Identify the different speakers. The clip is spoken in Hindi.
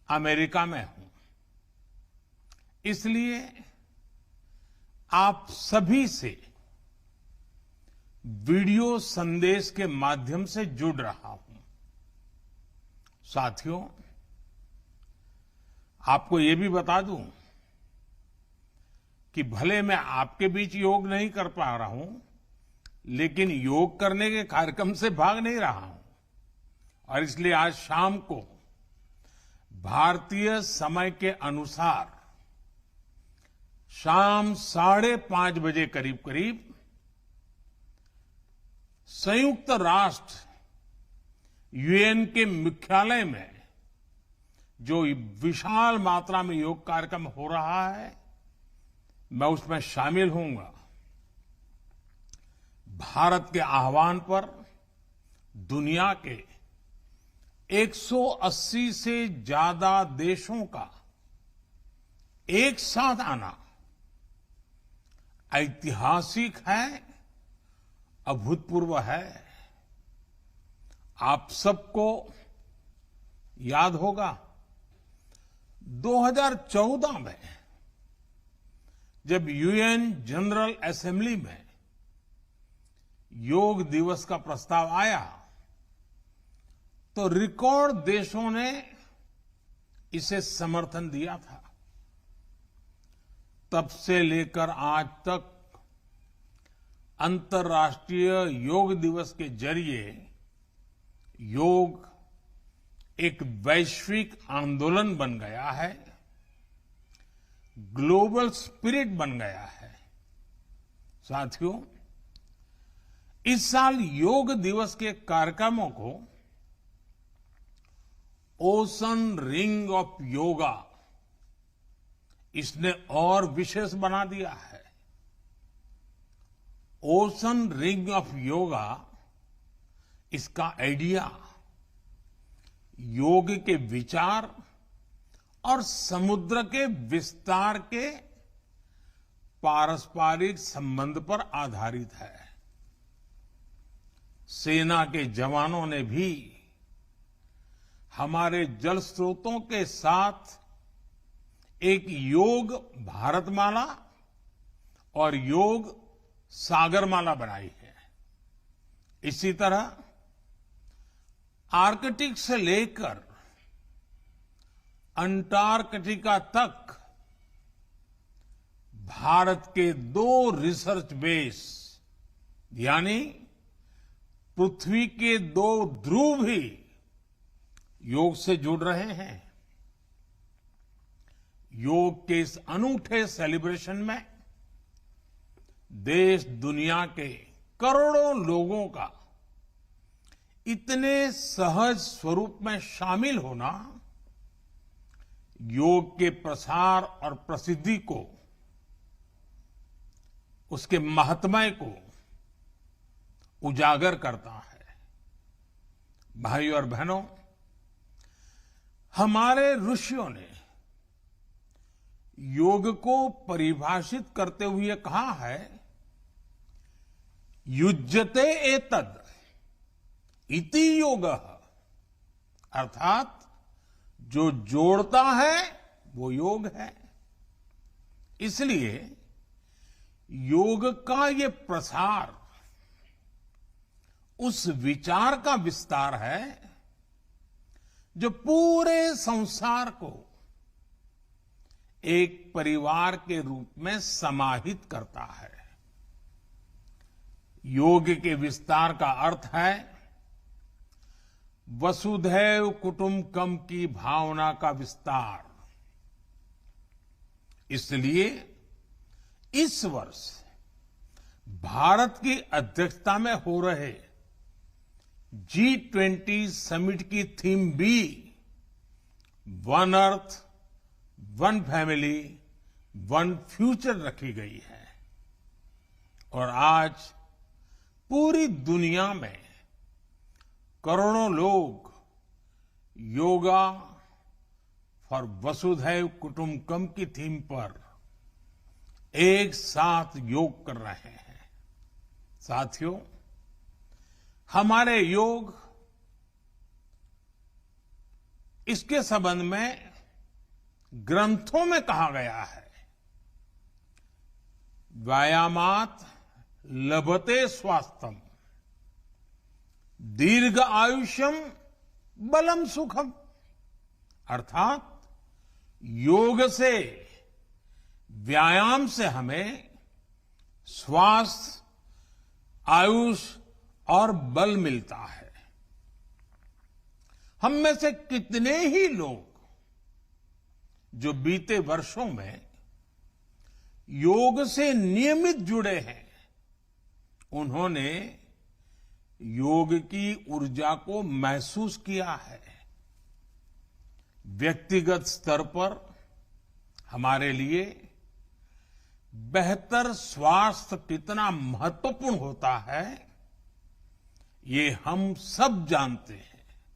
Speaker 1: अमेरिका में हूं। इसलिए आप सभी से वीडियो संदेश के माध्यम से जुड़ रहा हूं। साथियों, आपको ये भी बता दूं कि भले मैं आपके बीच योग नहीं कर पा रहा हूं, लेकिन योग करने के कार्यक्रम से भाग नहीं रहा हूं। और इसलिए आज शाम को भारतीय समय के अनुसार शाम 5:30 बजे करीब करीब संयुक्त राष्ट्र यूएन के मुख्यालय में जो विशाल मात्रा में योग कार्यक्रम हो रहा है, मैं उसमें शामिल होऊंगा। भारत के आह्वान पर दुनिया के 180 से ज्यादा देशों का एक साथ आना ऐतिहासिक है, अभूतपूर्व है। आप सबको याद होगा 2014 में जब यूएन जनरल असेंबली में योग दिवस का प्रस्ताव आया तो रिकॉर्ड देशों ने इसे समर्थन दिया था। तब से लेकर आज तक अंतर्राष्ट्रीय योग दिवस के जरिए योग एक वैश्विक आंदोलन बन गया है, ग्लोबल स्पिरिट बन गया है। साथियों, इस साल योग दिवस के कार्यक्रमों को ओशन रिंग ऑफ योगा इसने और विशेष बना दिया है। ओशन रिंग ऑफ योगा, इसका आइडिया योग के विचार और समुद्र के विस्तार के पारस्परिक संबंध पर आधारित है। सेना के जवानों ने भी हमारे जल स्रोतों के साथ एक योग भारतमाला और योग सागरमाला बनाई है। इसी तरह आर्कटिक से लेकर अंटार्कटिका तक भारत के 2 रिसर्च बेस यानी पृथ्वी के 2 ध्रुव भी योग से जुड़ रहे हैं। योग के इस अनूठे सेलिब्रेशन में देश दुनिया के करोड़ों लोगों का इतने सहज स्वरूप में शामिल होना योग के प्रसार और प्रसिद्धि को, उसके महात्म्य को उजागर करता है। भाइयों और बहनों, हमारे ऋषियों ने योग को परिभाषित करते हुए कहा है, युज्यते एतद इति योगः, अर्थात जो जोड़ता है वो योग है। इसलिए योग का ये प्रसार उस विचार का विस्तार है जो पूरे संसार को एक परिवार के रूप में समाहित करता है। योग के विस्तार का अर्थ है वसुधैव कुटुंबकम की भावना का विस्तार। इसलिए इस वर्ष भारत की अध्यक्षता में हो रहे G20 समिट की थीम भी one earth, one family, one future रखी गई है। और आज पूरी दुनिया में करोड़ों लोग योगा फॉर वसुधैव कुटुंबकम की थीम पर एक साथ योग कर रहे हैं। साथियों, हमारे योग इसके संबंध में ग्रंथों में कहा गया है, व्यायामात लभते स्वास्थ्यम, दीर्घ आयुष्यम बलम सुखम। अर्थात योग से, व्यायाम से हमें स्वास्थ्य, आयुष और बल मिलता है। हम में से कितने ही लोग जो बीते वर्षों में योग से नियमित जुड़े हैं, उन्होंने योग की ऊर्जा को महसूस किया है। व्यक्तिगत स्तर पर हमारे लिए बेहतर स्वास्थ्य कितना महत्वपूर्ण होता है, ये हम सब जानते हैं।